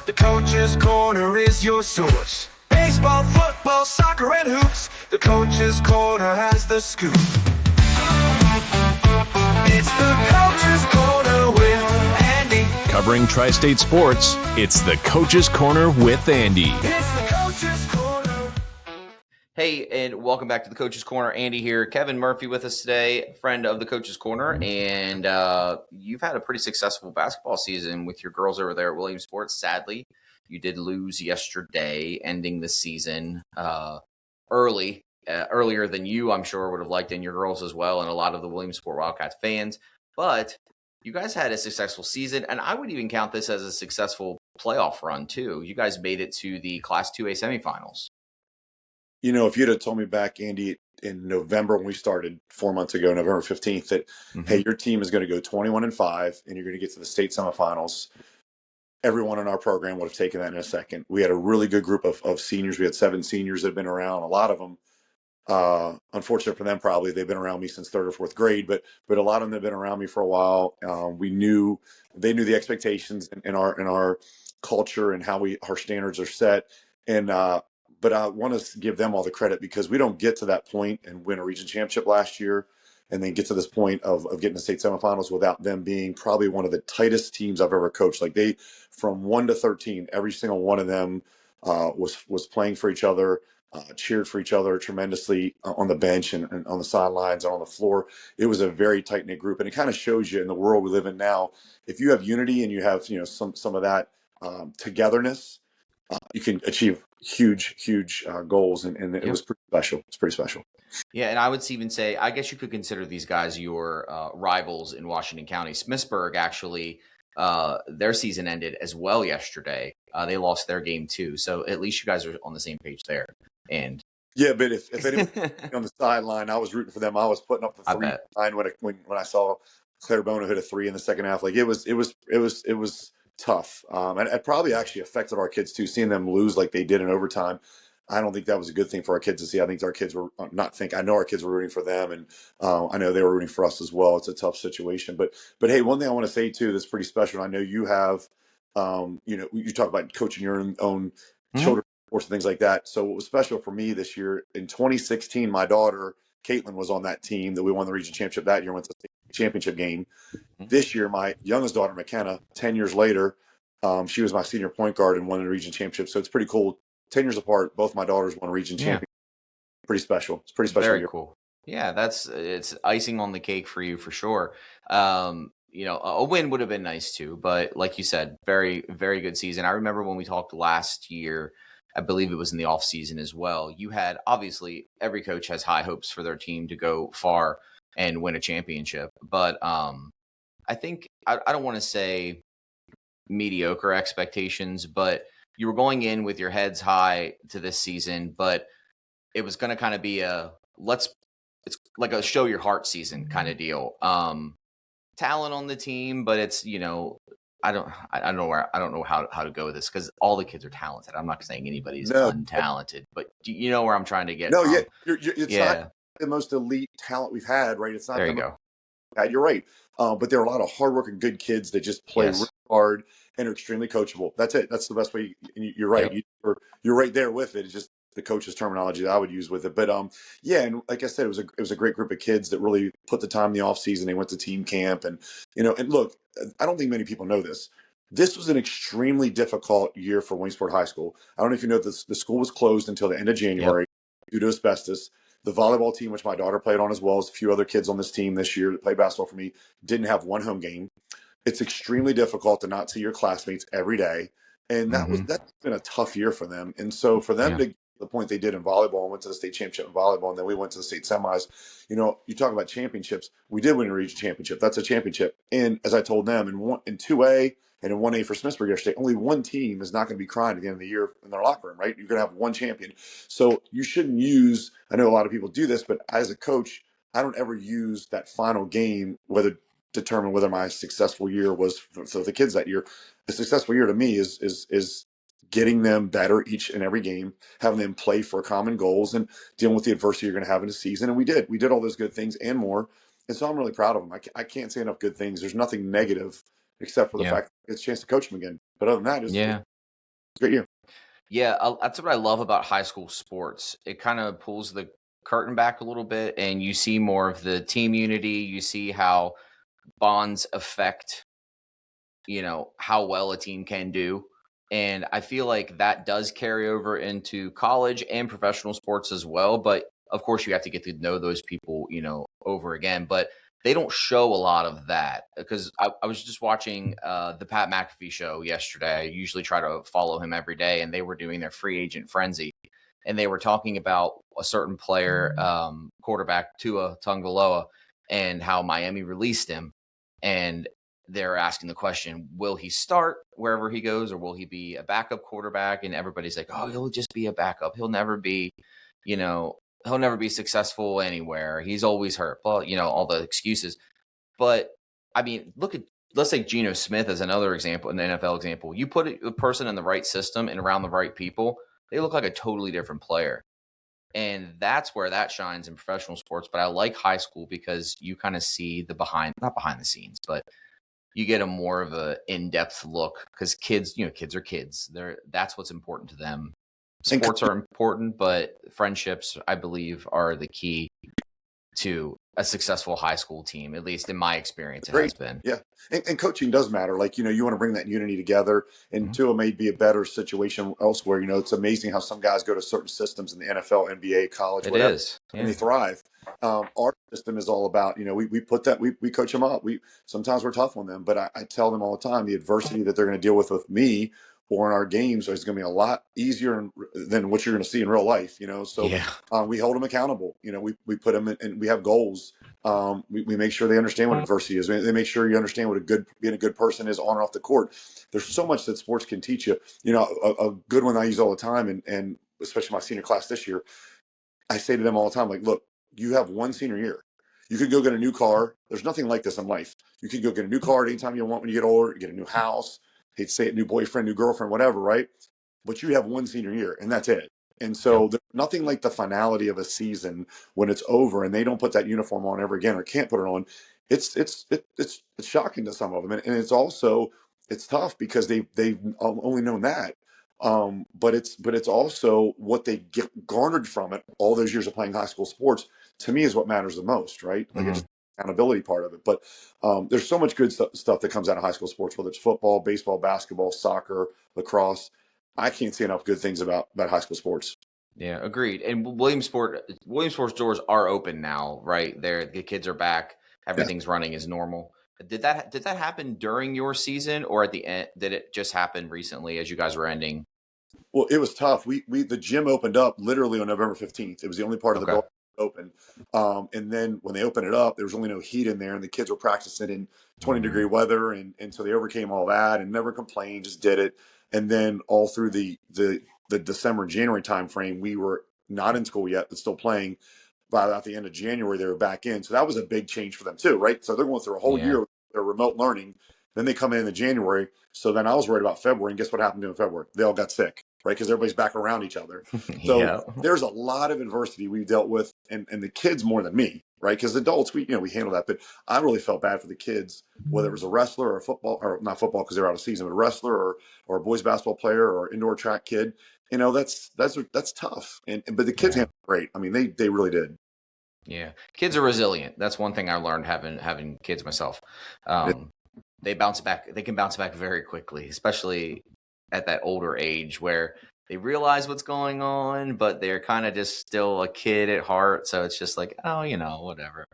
The Coach's Corner is your source. Baseball, football, soccer, and hoops. The Coach's Corner has the scoop. It's the Coach's Corner with Andy. Covering Tri-State sports, it's the Coach's Corner with Andy. It's the Coach's Corner. Hey, and welcome back to the Coach's Corner. Andy here. Kevin Murphy with us today, friend of the Coach's Corner. And you've had a pretty successful basketball season with your girls over there at Williamsport. Sadly, you did lose yesterday, ending the season earlier than you, I'm sure, would have liked, and your girls as well, and a lot of the Williamsport Wildcat fans. But you guys had a successful season, and I would even count this as a successful playoff run, too. You guys made it to the Class 2A semifinals. You know, if you'd have told me back, Andy, in November when we started 4 months ago, November 15th, that, hey, your team is going to go 21-5 and you're going to get to the state semifinals, everyone in our program would have taken that in a second. We had a really good group of seniors. We had 7 seniors that have been around. A lot of them, unfortunate for them, probably they've been around me since 3rd or 4th grade, but a lot of them have been around me for a while. They knew the expectations in our culture and how our standards are set. And, but I want to give them all the credit because we don't get to that point and win a region championship last year and then get to this point of getting to state semifinals without them being probably one of the tightest teams I've ever coached. Like from 1 to 13, every single one of them was playing for each other, cheered for each other tremendously on the bench and on the sidelines and on the floor. It was a very tight-knit group. And it kind of shows you in the world we live in now, if you have unity and you have, some of that togetherness, you can achieve huge goals, and it was pretty special. It's pretty special. Yeah, and I would even say, I guess you could consider these guys your rivals in Washington County. Smithsburg, actually, their season ended as well yesterday. They lost their game too, so at least you guys are on the same page there. And yeah, but if anyone on the sideline, I was rooting for them. I was putting up the 3 line when I saw Claire Bono hit a 3 in the second half. Like it was tough. And it probably actually affected our kids too, seeing them lose like they did in overtime. I don't think that was a good thing for our kids to see. I think our kids were I know our kids were rooting for them, and I know they were rooting for us as well. It's a tough situation, but hey, one thing I want to say too that's pretty special. I know you have, you talk about coaching your own children sports and things like that. So what was special for me this year in 2016, my daughter Caitlin was on that team that we won the region championship that year, went to the state championship game. This year, my youngest daughter, McKenna, 10 years later, she was my senior point guard and won the region championship. So it's pretty cool. 10 years apart, both my daughters won a region championship. Pretty special. It's pretty special. Very cool. Yeah, it's icing on the cake for you for sure. A win would have been nice too, but like you said, very, very good season. I remember when we talked last year, I believe it was in the off season as well. You had, obviously, every coach has high hopes for their team to go far and win a championship. But I think I don't want to say mediocre expectations, but you were going in with your heads high to this season, but it was going to kind of be it's like a show your heart season kind of deal. Talent on the team, but it's, I don't know how to go with this because all the kids are talented. I'm not saying anybody's untalented, but you know where I'm trying to get. No, from. yeah, it's not the most elite talent we've had, right? It's not. There you go. You're right, but there are a lot of hardworking, good kids that just play really hard and are extremely coachable. That's it. That's the best way. You're right. Yep. You're right there with it. It's just the coach's terminology that I would use with it. But and like I said, it was a great group of kids that really put the time in the off season. They went to team camp, and and look, I don't think many people know this. This was an extremely difficult year for Williamsport High School. I don't know if you know this. The school was closed until the end of January due to asbestos. The volleyball team, which my daughter played on as well as a few other kids on this team this year that played basketball for me, didn't have one home game. It's extremely difficult to not see your classmates every day. And that's been a tough year for them. And so for them to get to the point they did in volleyball and went to the state championship in volleyball, and then we went to the state semis, you talk about championships. We did win a region championship. That's a championship. And as I told them, in 2A and in 1A for Smithsburg yesterday, only one team is not going to be crying at the end of the year in their locker room, right? You're going to have one champion. So you shouldn't I know a lot of people do this, but as a coach, I don't ever use that final game determine whether my successful year was for the kids that year. A successful year to me is getting them better each and every game, having them play for common goals, and dealing with the adversity you're going to have in a season. And we did all those good things and more. And so I'm really proud of them. I can't say enough good things. There's nothing negative except for the fact that it's a chance to coach them again. But other than that, Great year. Yeah, that's what I love about high school sports. It kind of pulls the curtain back a little bit, and you see more of the team unity. You see how bonds affect, how well a team can do. And I feel like that does carry over into college and professional sports as well. But of course, you have to get to know those people, over again. But they don't show a lot of that because I was just watching the Pat McAfee show yesterday. I usually try to follow him every day, and they were doing their free agent frenzy. And they were talking about a certain player, quarterback Tua Tagovailoa, and how Miami released him. And they're asking the question, will he start wherever he goes, or will he be a backup quarterback? And everybody's like, oh, he'll just be a backup. He'll never be, he'll never be successful anywhere. He's always hurt. Well, all the excuses. But I mean, let's take Geno Smith as another example, an NFL example. You put a person in the right system and around the right people, they look like a totally different player. And that's where that shines in professional sports. But I like high school because you kind of see not behind the scenes, but you get a more of a in-depth look because kids are kids. That's what's important to them. Sports are important, but friendships, I believe, are the key to a successful high school team. At least in my experience, it has been. Yeah. And coaching does matter. Like, you want to bring that unity together, and Tua may be a better situation elsewhere. It's amazing how some guys go to certain systems in the NFL, NBA, college, whatever, and they thrive. Our system is all about, we put that, we coach them up. Sometimes we're tough on them, but I tell them all the time, the adversity that they're going to deal with me or in our games is going to be a lot easier than what you're going to see in real life, so we hold them accountable. We put them in, and we have goals. We make sure they understand what adversity is. They make sure you understand what being a good person is on and off the court. There's so much that sports can teach you. A good one I use all the time, and especially my senior class this year, I say to them all the time, like, look, you have one senior year. You could go get a new car. There's nothing like this in life. You could go get a new car anytime you want when you get older, get a new house, hate to say it, new boyfriend, new girlfriend, whatever, right? But you have one senior year, and that's it. And so there's nothing like the finality of a season when it's over and they don't put that uniform on ever again or can't put it on. It's shocking to some of them, and it's tough because they've only known that. But it's also what they get garnered from it all those years of playing high school sports. To me, is what matters the most, right? Like it's accountability part of it. But there's so much good stuff that comes out of high school sports, whether it's football, baseball, basketball, soccer, lacrosse. I can't say enough good things about high school sports. Yeah, agreed. And Williamsport's doors are open now, right? The kids are back. Everything's running as normal. Did that happen during your season, or at the end? Did it just happen recently as you guys were ending? Well, it was tough. The gym opened up literally on November 15th. It was the only part of the building open. And then when they opened it up, there was only no heat in there, and the kids were practicing in 20-degree weather, and so they overcame all that and never complained, just did it. And then all through the December, January timeframe, we were not in school yet, but still playing. By about the end of January, they were back in. So that was a big change for them too, right? So they're going through a whole year of their remote learning. Then they come in January. So then I was worried about February, and guess what happened in February? They all got sick, right? Because everybody's back around each other. So there's a lot of adversity we've dealt with, and the kids more than me, right? Because adults, we handle that, but I really felt bad for the kids, whether it was a wrestler or a football, or not football because they're out of season, but a wrestler or a boys basketball player or indoor track kid. That's tough. But the kids handled it great. I mean, they really did. Yeah, kids are resilient. That's one thing I learned having kids myself. They bounce back. They can bounce back very quickly, especially at that older age where they realize what's going on, but they're kind of just still a kid at heart. So it's just like, oh, whatever.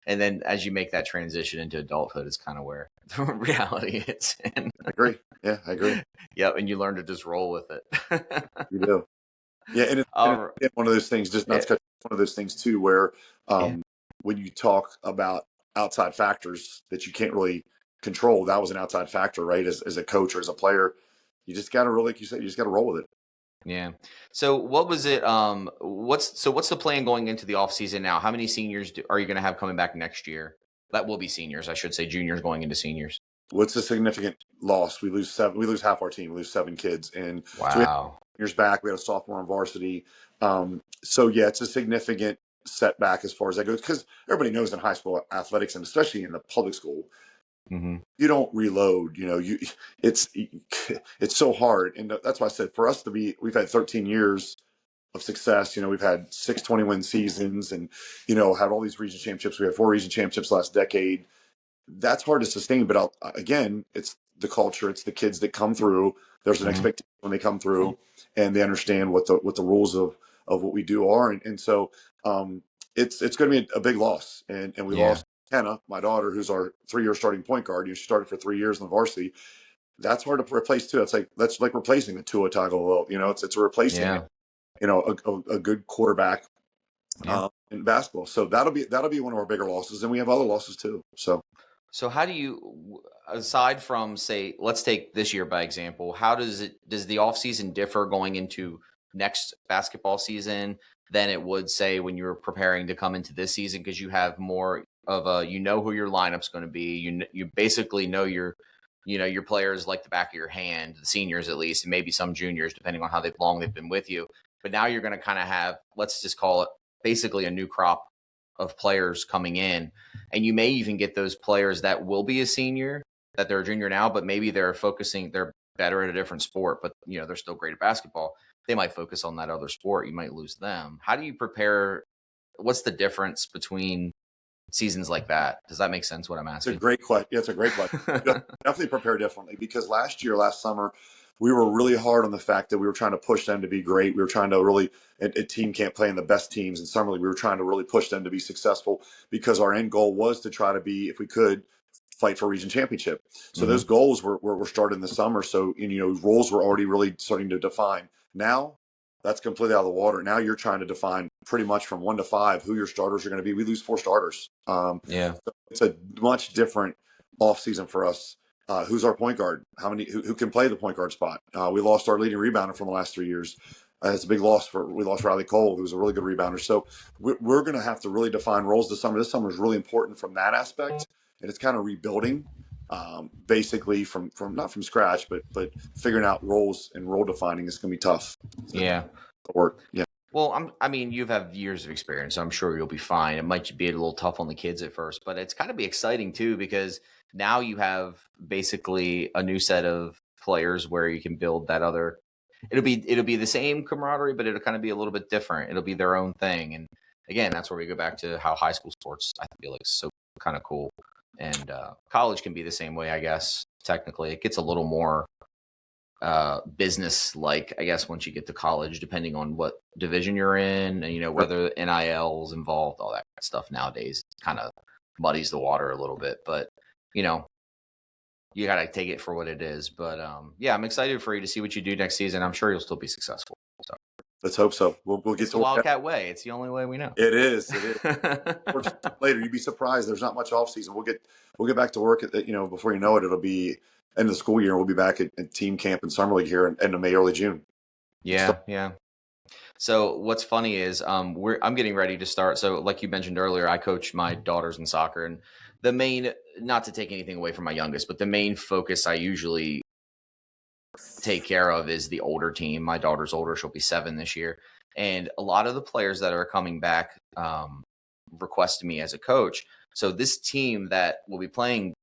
And then as you make that transition into adulthood, it's kind of where the reality is. I agree. Yeah, I agree. Yep, and you learn to just roll with it. You do. Yeah, and it's one of those things. Just not one of those things too, where when you talk about outside factors that you can't really control, that was an outside factor, right? As a coach or as a player, you just got to really, like you said, you just got to roll with it. Yeah. So what was it? What's the plan going into the off season now? How many seniors are you going to have coming back next year? That will be seniors. I should say juniors going into seniors. What's a significant loss? We lose half our team. We lose 7 kids, and wow. So we had years back, we had a sophomore on varsity. So yeah, it's a significant setback as far as that goes, because everybody knows in high school athletics, and especially in the public school, Mm-hmm. You don't reload. It's it's so hard, and that's why I said for us to be. We've had 13 years of success. We've had 6 20-win seasons, and had all these region championships. We had 4 region championships last decade. That's hard to sustain. But again, it's the culture. It's the kids that come through. There's an Mm-hmm. expectation when they come through, and they understand what the rules of what we do are. And so it's going to be a big loss. And we Yeah. lost Kenna, my daughter, who's our 3-year starting point guard. She started for 3 years in the varsity. That's hard to replace too. That's like replacing a Tua Tagovailoa. It's replacing Yeah. a good quarterback Yeah. in basketball. So that'll be one of our bigger losses, and we have other losses too. So how do you, aside from, say, let's take this year by example, how does the offseason differ going into next basketball season than it would, say, when you were preparing to come into this season? Because you have more of a, who your lineup's going to be. You basically know your players like the back of your hand, the seniors at least, and maybe some juniors, depending on how long they've been with you. But now you're going to kind of have, let's just call it basically a new crop of players coming in. And you may even get those players that will be a senior, that they're a junior now, but maybe they're better at a different sport, but they're still great at basketball. They might focus on that other sport. You might lose them. How do you prepare? What's the difference between seasons like that? Does that make sense what I'm asking? It's a great question. Yeah, it's a great question. Definitely prepare differently, because last summer, we were really hard on the fact that we were trying to push them to be great. We were trying to really, a team can't play in the best teams in summer league. We were trying to really push them to be successful, because our end goal was to try to be, if we could, fight for region championship. So those goals were started in the summer. So, roles were already really starting to define. Now that's completely out of the water. Now you're trying to define pretty much from 1 to 5 who your starters are going to be. We lose 4 starters. Yeah. So it's a much different off season for us. Who's our point guard? Who can play the point guard spot? We lost our leading rebounder from the last 3 years. It's a big loss. We lost Riley Cole, who's a really good rebounder. So we're going to have to really define roles this summer. This summer is really important from that aspect, and it's kind of rebuilding, basically from not from scratch, but figuring out roles and role defining is going to be tough. Yeah. Work. Yeah. Well, you've had years of experience, so I'm sure you'll be fine. It might be a little tough on the kids at first, but it's kind of be exciting too, because now you have basically a new set of players where you can build that other. It'll be the same camaraderie, but it'll kind of be a little bit different. It'll be their own thing, and again, that's where we go back to how high school sports, I feel like, is so kind of cool, and college can be the same way, I guess. Technically, it gets a little more business like, I guess, once you get to college, depending on what division you're in, and whether NIL is involved, all that stuff nowadays kind of muddies the water a little bit, but you got to take it for what it is. But yeah, I'm excited for you to see what you do next season. I'm sure you'll still be successful. So let's hope so. We'll get it's to the Wildcat way. It's the only way we know. It is. Later, you'd be surprised. There's not much off season. We'll get back to work at before you know it. It'll be end of the school year. We'll be back at team camp and summer league here in end of May, early June. Yeah, yeah. So what's funny is I'm getting ready to start. So like you mentioned earlier, I coach my daughters in soccer, and the main, not to take anything away from my youngest, but the main focus I usually take care of is the older team. My daughter's older. She'll be 7 this year. And a lot of the players that are coming back requested me as a coach. So this team that will be playing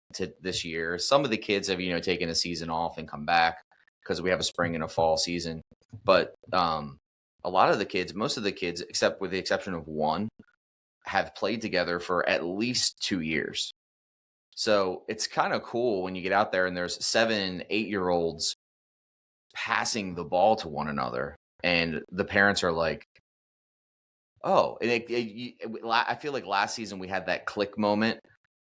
this year, some of the kids have, taken a season off and come back because we have a spring and a fall season. But a lot of the kids, most of the kids, except with the exception of one, have played together for at least 2 years. So it's kind of cool when you get out there and there's 7, 8-year-olds passing the ball to one another, and the parents are like, oh, and I feel like last season we had that click moment.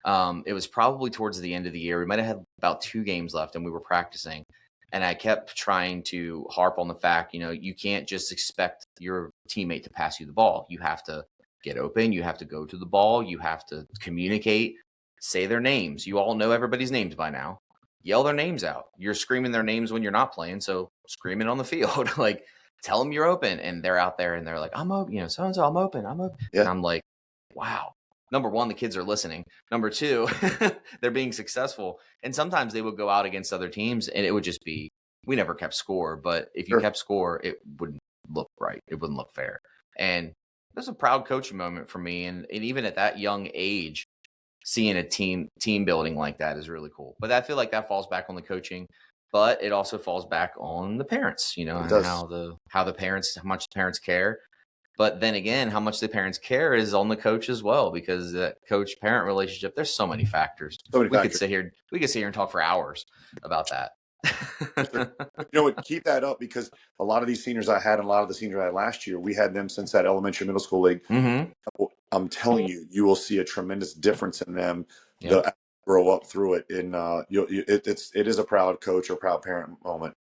It was probably towards the end of the year. We might have had about 2 games left, and we were practicing. And I kept trying to harp on the fact, you can't just expect your teammate to pass you the ball. You have to get open. You have to go to the ball. You have to communicate, say their names. You all know everybody's names by now. Yell their names out. You're screaming their names when you're not playing, so scream it on the field. Like, tell them you're open. And they're out there and they're like, I'm open, so-and-so, I'm open. Yeah. And I'm like, wow. Number one, the kids are listening. Number two, they're being successful. And sometimes they would go out against other teams and it would just be, we never kept score, but if you kept score, it wouldn't look right. It wouldn't look fair. And it was a proud coaching moment for me. And even at that young age, seeing a team building like that is really cool. But I feel like that falls back on the coaching, but it also falls back on the parents, and how much the parents care. But then again, how much the parents care is on the coach as well, because that coach-parent relationship, there's so many factors. We could sit here and talk for hours about that. Keep that up, because a lot of these seniors I had and a lot of the seniors I had last year, we had them since that elementary middle school league. Mm-hmm. I'm telling you, you will see a tremendous difference in them. Yep. They'll grow up through it, and it is a proud coach or proud parent moment.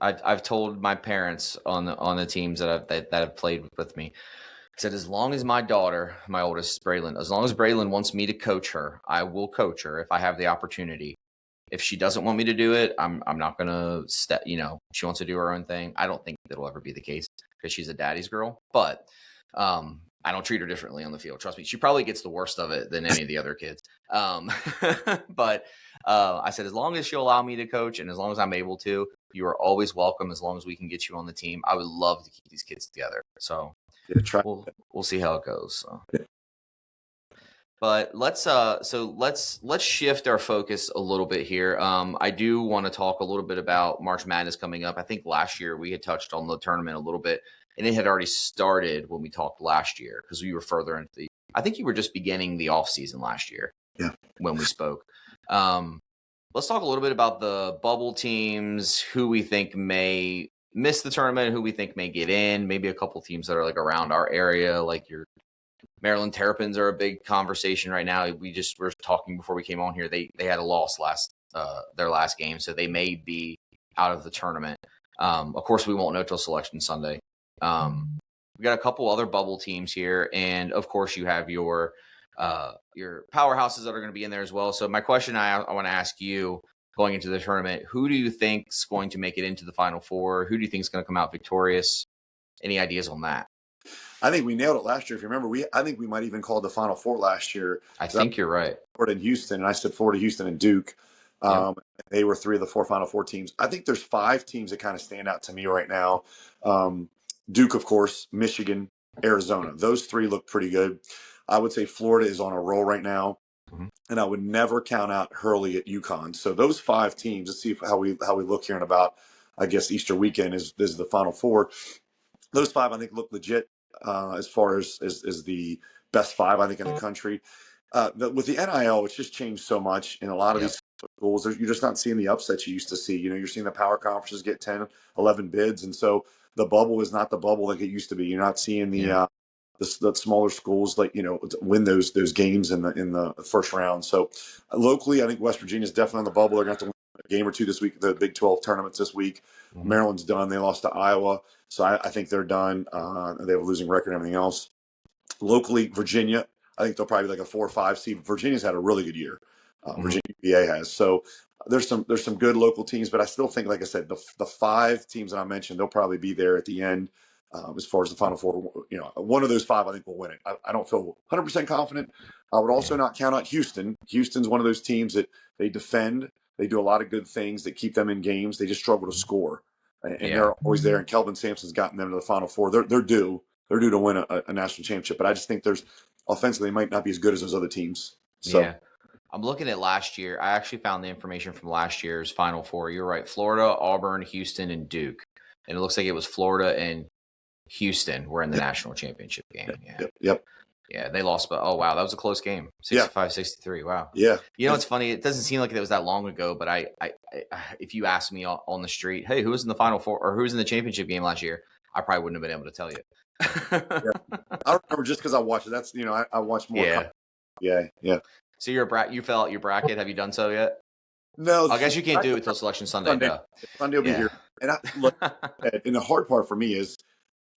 I've told my parents on the teams that have played with me, I said, as long as my daughter, my oldest Braylon, as long as Braylon wants me to coach her, I will coach her if I have the opportunity. If she doesn't want me to do it, I'm not gonna step. She wants to do her own thing. I don't think that'll ever be the case, because she's a daddy's girl. But I don't treat her differently on the field. Trust me, she probably gets the worst of it than any of the other kids. But I said, as long as she'll allow me to coach, and as long as I'm able to, you are always welcome. As long as we can get you on the team, I would love to keep these kids together. So we'll see how it goes. So. But let's shift our focus a little bit here. I do want to talk a little bit about March Madness coming up. I think last year we had touched on the tournament a little bit, and it had already started when we talked last year, because we were further into I think you were just beginning the off season last year. Yeah. When we spoke. Let's talk a little bit about the bubble teams, who we think may miss the tournament, who we think may get in, maybe a couple teams that are like around our area, like your Maryland Terrapins are a big conversation right now. We were talking before we came on here. They had a loss their last game, so they may be out of the tournament. Of course, we won't know till Selection Sunday. We got a couple other bubble teams here, and of course, you have your powerhouses that are going to be in there as well. So my question I want to ask you going into the tournament, who do you think is going to make it into the Final Four? Who do you think is going to come out victorious? Any ideas on that? I think we nailed it last year. If you remember, I think we might even call it the Final Four last year. I think you're right. Florida and Houston, and I said Florida, Houston, and Duke. They were 3 of the 4 Final Four teams. I think there's 5 teams that kind of stand out to me right now. Duke, of course, Michigan, Arizona. Those 3 look pretty good. I would say Florida is on a roll right now, and I would never count out Hurley at UConn. So those 5 teams. Let's see how we look here in about, I guess, Easter weekend is the Final Four. Those 5 I think look legit as far as the best 5 I think in the country. With the NIL, it's just changed so much in a lot of these schools. You're just not seeing the upsets you used to see. You're seeing the power conferences get 10, 11 bids, and so the bubble is not the bubble like it used to be. You're not seeing the smaller schools win those games in the first round. So locally, I think West Virginia is definitely on the bubble. They're going to have to win a game or 2 this week. The Big 12 tournaments this week. Maryland's done. They lost to Iowa, so I think they're done. They have a losing record and everything else. Locally, Virginia, I think they'll probably be like a 4 or 5 seed. Virginia's had a really good year. Virginia VA has. So there's some good local teams, but I still think, like I said, the 5 teams that I mentioned, they'll probably be there at the end. As far as the Final Four, one of those 5 I think will win it. I don't feel 100% confident. I would also not count out Houston. Houston's one of those teams that they defend. They do a lot of good things that keep them in games. They just struggle to score, and they're always there. And Kelvin Sampson's gotten them to the Final Four. They're due to win a national championship. But I just think there's offensively they might not be as good as those other teams. So. Yeah. I'm looking at last year. I actually found the information from last year's Final Four. You're right. Florida, Auburn, Houston, and Duke. And it looks like it was Florida and Houston were in the national championship game. Yep. Yeah, they lost, but oh wow, that was a close game. 65-63. Wow. Yeah. It's funny. It doesn't seem like it was that long ago, but I if you asked me on the street, hey, who was in the Final Four or who was in the championship game last year, I probably wouldn't have been able to tell you. I remember just because I watched it. That's I watch more. Yeah. So you fill out your bracket. Have you done so yet? No. I guess you can't do it until Selection Sunday. Sunday will be here. And and the hard part for me is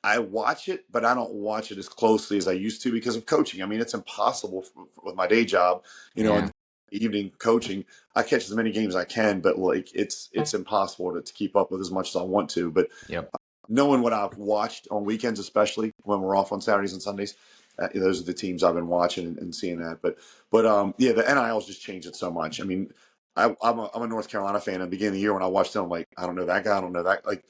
I watch it, but I don't watch it as closely as I used to because of coaching. I mean, it's impossible with my day job, in the evening coaching. I catch as many games as I can, but it's impossible to keep up with as much as I want to. But knowing what I've watched on weekends, especially when we're off on Saturdays and Sundays, those are the teams I've been watching and seeing that. But the NIL's just changed it so much. I mean, I'm a North Carolina fan. At the beginning of the year when I watched them, I'm like, I don't know that guy. I don't know that. Like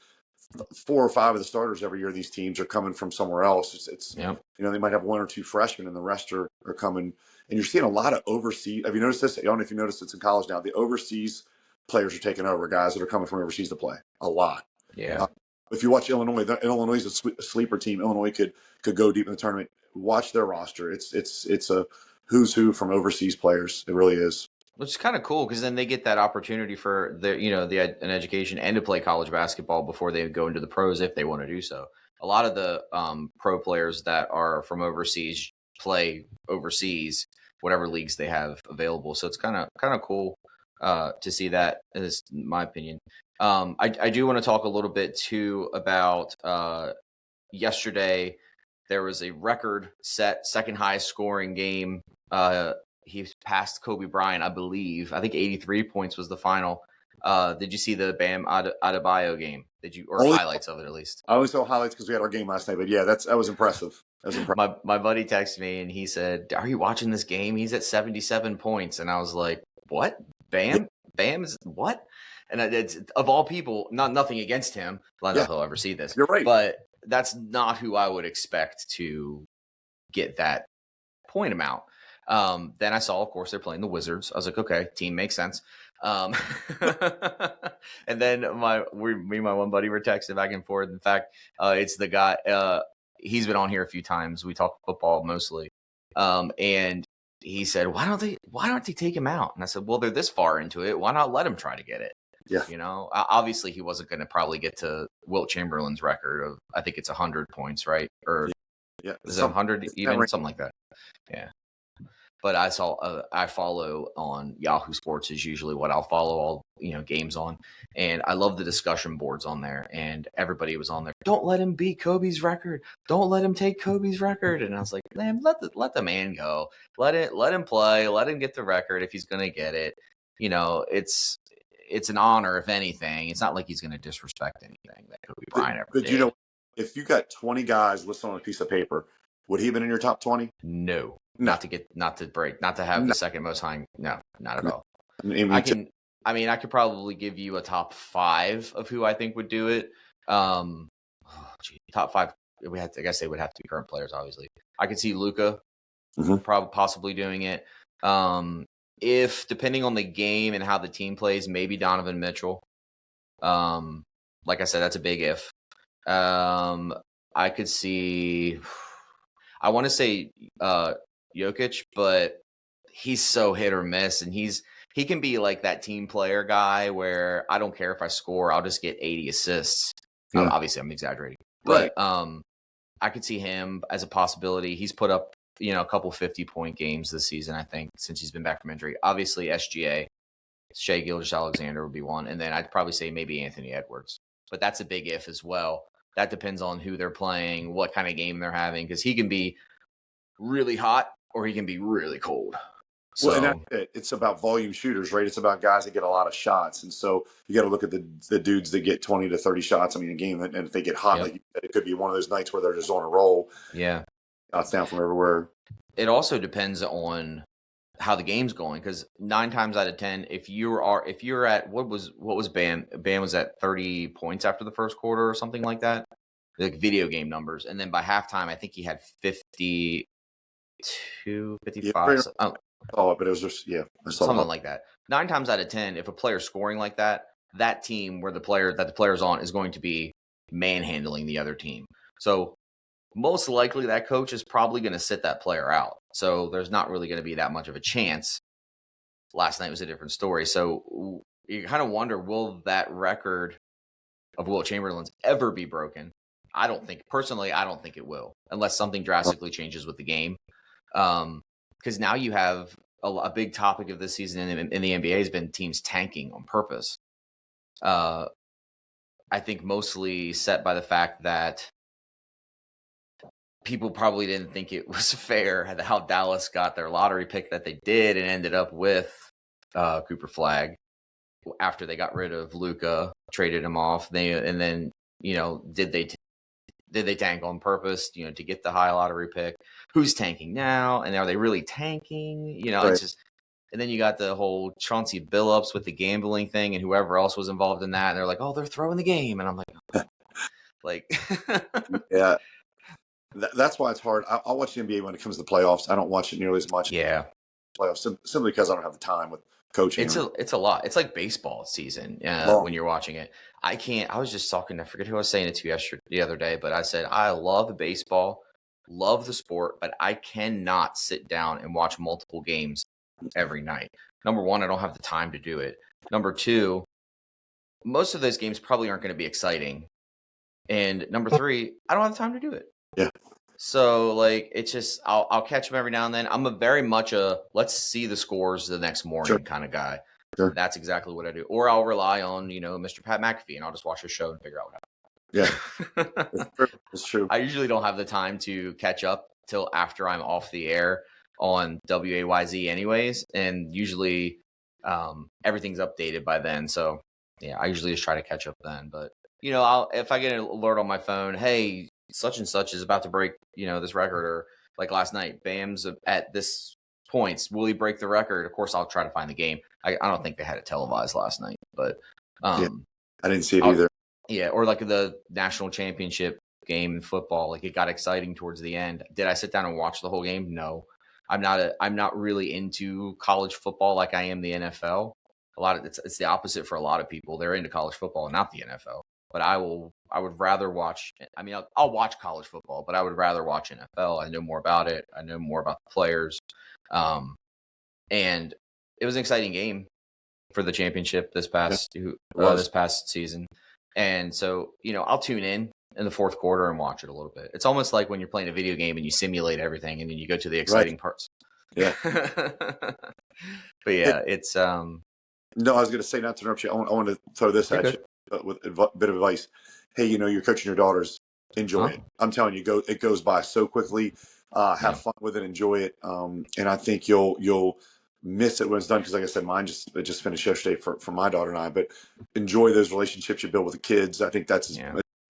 4 or 5 of the starters every year, these teams are coming from somewhere else. It's they might have 1 or 2 freshmen and the rest are coming and you're seeing a lot of overseas. Have you noticed this? I don't know if you noticed it's in college now. The overseas players are taking over, guys that are coming from overseas to play a lot. Yeah. If you watch Illinois, Illinois is a sleeper team. Illinois could go deep in the tournament. Watch their roster. It's a who's who from overseas players. It really is. Which is kind of cool because then they get that opportunity for an education and to play college basketball before they go into the pros if they want to do so. A lot of the pro players that are from overseas play overseas, whatever leagues they have available. So it's kind of cool to see that, is my opinion. I do want to talk a little bit too about yesterday. There was a record set, second highest scoring game. He passed Kobe Bryant, I believe. I think 83 points was the final. Did you see the Bam Adebayo game? Did you, or highlights of it at least? I only saw highlights because we had our game last night. But yeah, that was impressive. My buddy texted me and he said, "Are you watching this game? He's at 77 points." And I was like, "What? Bam? Bam is what?" And it's, of all people, nothing against him. I don't know if he'll ever see this. You're right, but that's not who I would expect to get that point amount. Then I saw, of course, they're playing the Wizards. I was like, okay, team makes sense. And then me and my one buddy were texting back and forth. In fact, it's the guy. He's been on here a few times. We talk football mostly. And he said, why don't they take him out? And I said, well, they're this far into it. Why not let him try to get it? Yeah. You know, obviously he wasn't going to probably get to Wilt Chamberlain's record of, I think it's 100 points, right? Or yeah, is it 100 even? Something like that. Yeah. But I follow on Yahoo Sports is usually what I'll follow all, games on. And I love the discussion boards on there. And everybody was on there. Don't let him beat Kobe's record. Don't let him take Kobe's record. And I was like, man, let the man go. Let him play. Let him get the record if he's going to get it. It's an honor, if anything. It's not like he's going to disrespect anything that Kobe Bryant ever did. But if you got 20 guys listed on a piece of paper, would he have been in your top 20? No. Not to have the second most high. No, not at all. I could probably give you a top 5 of who I think would do it. Top 5. I guess they would have to be current players, obviously. I could see Luka probably possibly doing it. If depending on the game and how the team plays, maybe Donovan Mitchell. Like I said, that's a big if. I could see. I want to say Jokic, but he's so hit or miss, and he can be like that team player guy where I don't care if I score, I'll just get 80 assists. Yeah. Obviously, I'm exaggerating, Right. but I could see him as a possibility. He's put up a couple 50-point games this season, I think, since he's been back from injury. Obviously, SGA, Shai Gilgeous-Alexander would be one, and then I'd probably say maybe Anthony Edwards, but that's a big if as well. That depends on who they're playing, what kind of game they're having, because he can be really hot or he can be really cold. So, and that's it. It's about volume shooters, right? It's about guys that get a lot of shots. And so you got to look at the dudes that get 20 to 30 shots. I mean, a game, and if they get hot, like you said, it could be one of those nights where they're just on a roll. Yeah. Shots down from everywhere. It also depends on how the game's going, because 9 times out of 10, if you're at what was Bam was at 30 points after the first quarter or something like that, like video game numbers, and then by halftime I think he had 52, 55. But it was just something like that. 9 times out of 10, if a player's scoring like that, that team where the player's on is going to be manhandling the other team. So most likely that coach is probably going to sit that player out. So there's not really going to be that much of a chance. Last night was a different story. So you kind of wonder, will that record of Wilt Chamberlain's ever be broken? I don't think it will, unless something drastically changes with the game. Because now you have a big topic of this season in the NBA has been teams tanking on purpose. I think mostly set by the fact that people probably didn't think it was fair how Dallas got their lottery pick that they did and ended up with Cooper Flagg after they got rid of Luka, traded him off. Did they tank on purpose, to get the high lottery pick? Who's tanking now? And are they really tanking? Right. It's just, and then you got the whole Chauncey Billups with the gambling thing and whoever else was involved in that. And they're like, oh, they're throwing the game. And I'm like, yeah. That's why it's hard. I'll watch the NBA when it comes to the playoffs. I don't watch it nearly as much. Yeah. playoffs simply because I don't have the time with coaching. It's a lot. It's like baseball season when you're watching it. I was just talking, I forget who I was saying it to the other day, but I said, I love baseball, love the sport, but I cannot sit down and watch multiple games every night. Number one, I don't have the time to do it. Number two, most of those games probably aren't going to be exciting. And number three, I don't have the time to do it. Yeah. So like, it's just, I'll catch them every now and then. I'm very much a let's see the scores the next morning kind of guy. Sure. That's exactly what I do. Or I'll rely on, Mr. Pat McAfee, and I'll just watch his show and figure out what happened. Yeah. It's true. I usually don't have the time to catch up till after I'm off the air on WAYZ anyways. And usually everything's updated by then. So yeah, I usually just try to catch up then. But, if I get an alert on my phone, hey, such and such is about to break, this record, or like last night, Bam's at this points, will he break the record? Of course, I'll try to find the game. I don't think they had it televised last night, but I didn't see it either. Yeah, or like the national championship game in football, like it got exciting towards the end. Did I sit down and watch the whole game? No. I'm not really into college football like I am the NFL. It's the opposite for a lot of people. They're into college football and not the NFL. But I would rather watch. I mean, I'll watch college football, but I would rather watch NFL. I know more about it. I know more about the players. And it was an exciting game for the championship this past season. And so, I'll tune in the fourth quarter and watch it a little bit. It's almost like when you're playing a video game and you simulate everything and then you go to the exciting parts. Yeah. But yeah, it's No, I was going to say, not to interrupt you, I want to throw this at you with a bit of advice. Hey, you're coaching your daughters. Enjoy it. I'm telling you, it goes by so quickly. Have fun with it. Enjoy it. And I think you'll miss it when it's done. Because like I said, mine just finished yesterday for my daughter and I. But enjoy those relationships you build with the kids. I think that's as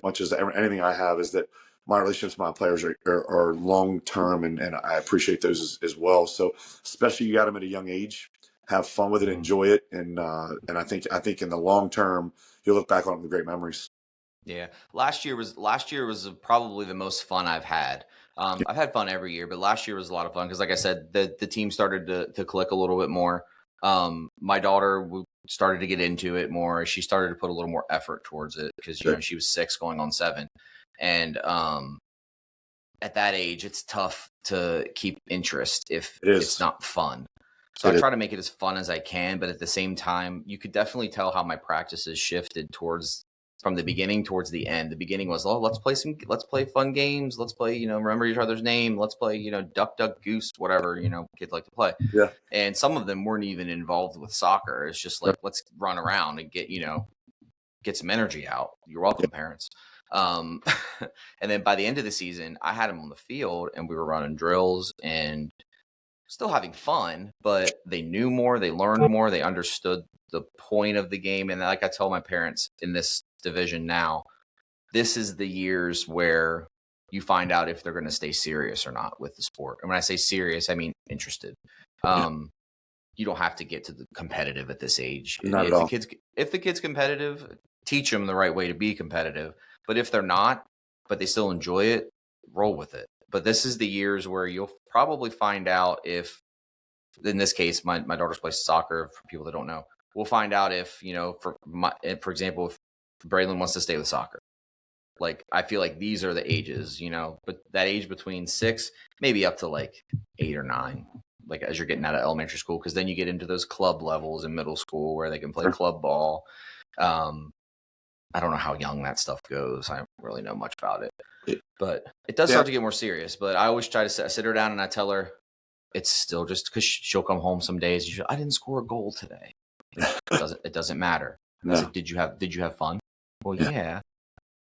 much as anything I have, is that my relationships with my players are long term, and I appreciate those as well. So especially you got them at a young age. Have fun with it, enjoy it, and I think in the long term you'll look back on it with great memories. Yeah, last year was probably the most fun I've had. I've had fun every year, but last year was a lot of fun because, like I said, the team started to click a little bit more. My daughter started to get into it more. She started to put a little more effort towards it because she was 6 going on 7, and at that age, it's tough to keep interest if it's not fun. So I try to make it as fun as I can, but at the same time, you could definitely tell how my practices shifted from the beginning towards the end. The beginning was, let's play fun games. Let's play, remember each other's name. Let's play, duck, duck, goose, whatever, kids like to play. Yeah. And some of them weren't even involved with soccer. It's just like, let's run around and get some energy out. You're welcome, parents. And then by the end of the season, I had them on the field and we were running drills and still having fun, but they knew more, they learned more, they understood the point of the game. And like I tell my parents in this division now, this is the years where you find out if they're going to stay serious or not with the sport. And when I say serious, I mean interested. You don't have to get to the competitive at this age. Not at all. If the kid's competitive, teach them the right way to be competitive. But if they're not, but they still enjoy it, roll with it. But this is the years where you'll probably find out if, in this case, my daughter's plays soccer. For people that don't know, we'll find out if, for example, if Braylon wants to stay with soccer. Like, I feel like these are the ages, but that age between 6, maybe up to like 8 or 9, like as you're getting out of elementary school, because then you get into those club levels in middle school where they can play club ball. I don't know how young that stuff goes. I don't really know much about it. But it does start to get more serious. But I always try to sit her down and I tell her it's still just because she'll come home some days. I didn't score a goal today. It doesn't matter. No. I said, did you have fun? Well, yeah.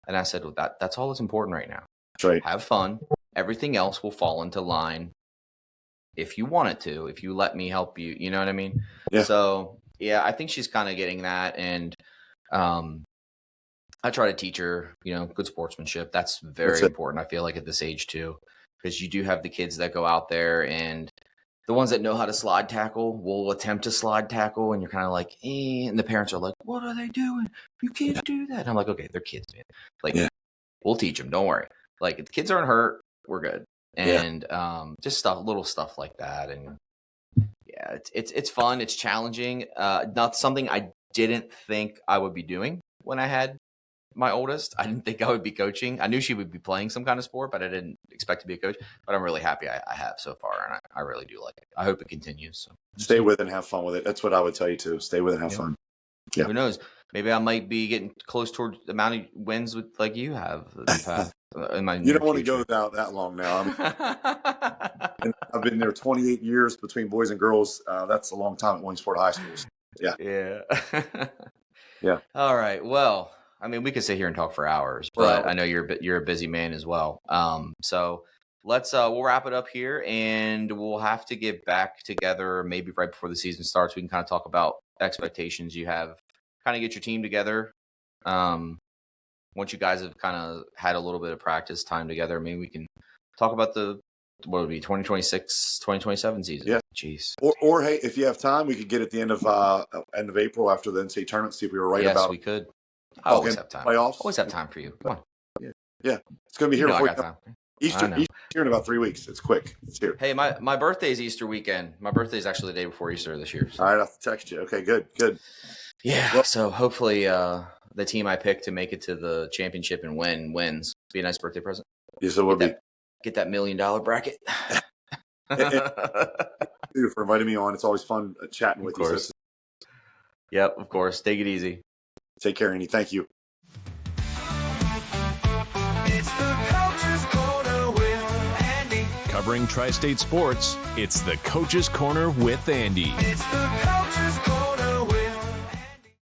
And I said, well, that's all that's important right now. That's right. Have fun. Everything else will fall into line if you want it to. If you let me help you, you know what I mean? Yeah. So yeah, I think she's kind of getting that, and I try to teach her, good sportsmanship. That's very important. I feel like at this age too, because you do have the kids that go out there and the ones that know how to slide tackle will attempt to slide tackle. And you're kind of like, and the parents are like, what are they doing? You can't do that. And I'm like, okay, they're kids, man. Like, we'll teach them. Don't worry. Like, if the kids aren't hurt, we're good. And just little stuff like that. And Yeah, it's fun. It's challenging. Not something I didn't think I would be doing when I had my oldest. I didn't think I would be coaching. I knew she would be playing some kind of sport, but I didn't expect to be a coach. But I'm really happy I have so far, and I really do like it. I hope it continues. So stay with it and have fun with it. That's what I would tell you too. Stay with it and have fun. Yeah. Who knows? Maybe I might be getting close toward the amount of wins like you have in the past. You don't want to go without that long now. I've been there 28 years between boys and girls. That's a long time at Williamsport High Schools. Yeah. Yeah. Yeah. All right. Well, I mean, we could sit here and talk for hours, but I know you're a busy man as well. So let's we'll wrap it up here, and we'll have to get back together maybe right before the season starts. We can kind of talk about expectations you have, kind of get your team together. Once you guys have kind of had a little bit of practice time together, maybe we can talk about what would be 2026, 2027 season. Yeah. Jeez. Or hey, if you have time, we could get at the end of April after the NCAA tournament, see if we were right about. Yes, we could. I always have time. Playoffs. Always have time for you. Come on. Yeah. It's going to be here before I got time. Easter here in about 3 weeks. It's quick. It's here. Hey, my birthday's Easter weekend. My birthday's actually the day before Easter this year. So. All right, I'll have to text you. Okay, good. Yeah. Well, so hopefully the team I picked to make it to the championship and wins. Be a nice birthday present. Yes, it will be. Get that $1 million bracket. Thank you for inviting me on. It's always fun chatting with you. Yep, of course. Take it easy. Take care, Andy. Thank you. It's the Coach's Corner with Andy. Covering Tri-State sports, it's the Coach's Corner with Andy. It's the Coach's Corner.